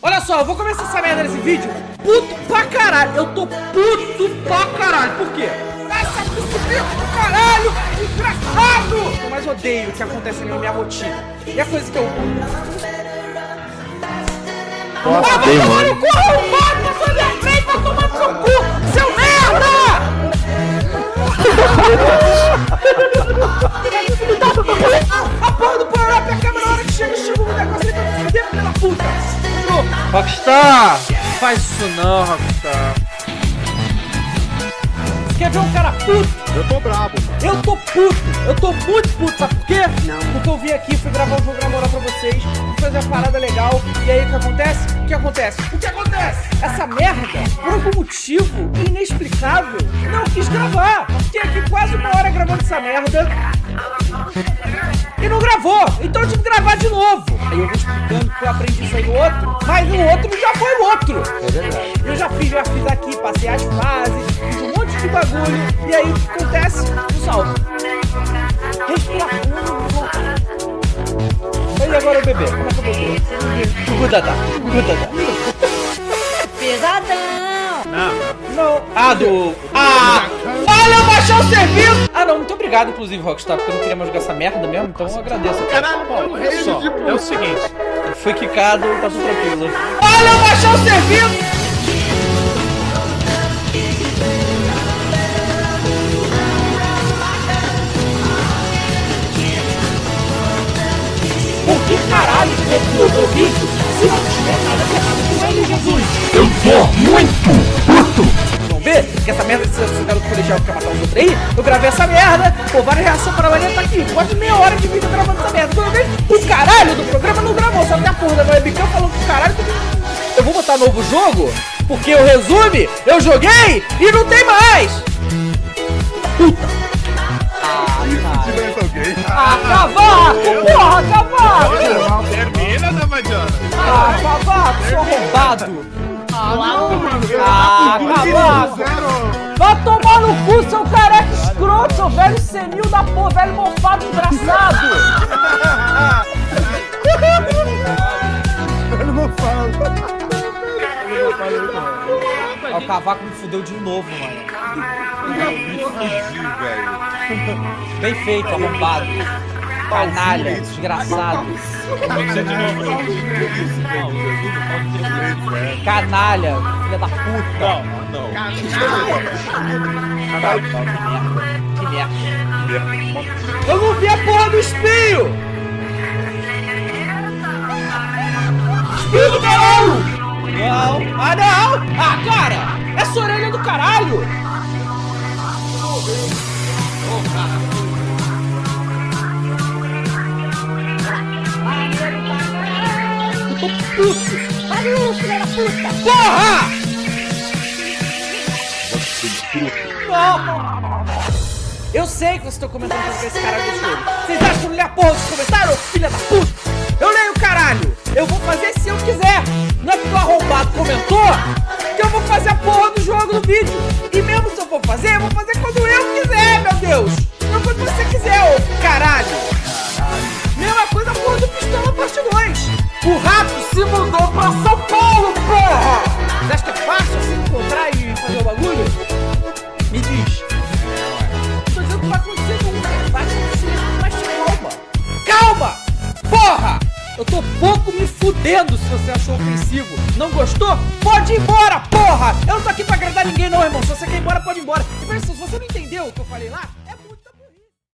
Olha só, eu vou começar essa merda nesse vídeo puto pra caralho. Eu tô puto pra caralho. Por quê? Essa puta do caralho, desgraçado! Eu mais odeio o que acontece na minha rotina. E a coisa que eu... Nossa, vai tomar no cu, arrombado! Passou na minha frente, vai tomar no seu cu, seu merda! A porra do power-up acaba na hora que chega o negócio e tá me fudendo, filha da puta! Rockstar! Faz isso não, Rockstar. Quer ver um cara puto? Eu tô brabo. Eu tô puto, eu tô muito puto, sabe por quê? Não. Porque eu vim aqui, fui gravar um jogo na moral pra vocês, fui fazer uma parada legal, e aí o que acontece? O que acontece? O que acontece? Essa merda, por algum motivo inexplicável, não quis gravar. Fiquei aqui quase uma hora gravando essa merda e não gravou, então eu tive que gravar de novo. Aí eu vou explicando que eu aprendi isso aí no outro, mas no outro já foi o outro. É verdade. Eu já fiz aqui, passei as fases, fiz um monte de bagulho, e aí o que acontece? Um salto. Respira fundo. E agora o bebê? Como é que eu bebê? Gudadá. Pesadão! Não. Olha, eu baixar o serviço! Ah, não, muito obrigado, inclusive, Rockstar, porque eu não queria mais jogar essa merda mesmo, então eu agradeço. Caralho, Olha só, é o seguinte. Fui quicado, tá tudo tranquilo. Olha, eu baixar o serviço! Por que caralho você viu o vídeo se não tiver nada de errado com ele, Jesus? eu tô muito puto. Vamos ver? Que essa merda desse garoto colegial que quer matar os outros aí, eu gravei essa merda, pô, várias reações para a tá aqui, quase meia hora de vídeo gravando essa merda. Quando eu vejo, o caralho do programa não gravou, só que a porra da webcam falando que o caralho... Eu vou botar novo jogo, porque o resume, eu joguei e não tem mais! Puta! Cavaco, porra, cavaco! Termina, né, Madiana? Cavaco, seu arrombado! Cavaco! Vai tomar no cu, seu careca escroto, seu velho senil da porra, velho mofado engraçado! Eu não falo. O cavaco me fudeu de novo, mano. Me fudi, velho. Bem feito, arrombado. Canalha, desgraçado. Canalha, filha da puta. Não. Que merda. Eu não vi a porra do espinho! Espinho do caralho! Não! Ah, não! Ah, cara! Essa orelha do caralho! Eu tô puto! Barulho, filha da puta! Porra! Não! Eu sei que vocês estão comentando com esse cara gostoso. Vocês acham que eu não leio a porra dos comentários, filha da puta? Eu leio, caralho! Eu vou fazer se eu quiser! Não é porque o arrombado comentou que eu vou fazer a porra do jogo no vídeo! E mesmo se eu for fazer, eu vou fazer quando eu quiser, meu Deus! Não quando você quiser, ô caralho! Mesma coisa a porra do Pistola Parte 2! O rato se mudou pra São Paulo, porra! Você acha que é fácil se encontrar e fazer o bagulho? Me diz! Tô dizendo que vai acontecer nunca! Vai acontecer, mas calma! Calma! Porra! Eu tô pouco me fudendo se você achou ofensivo. Não gostou? Pode ir embora, porra! Eu não tô aqui pra agradar ninguém não, irmão. Se você quer ir embora, pode ir embora. E se você não entendeu o que eu falei lá...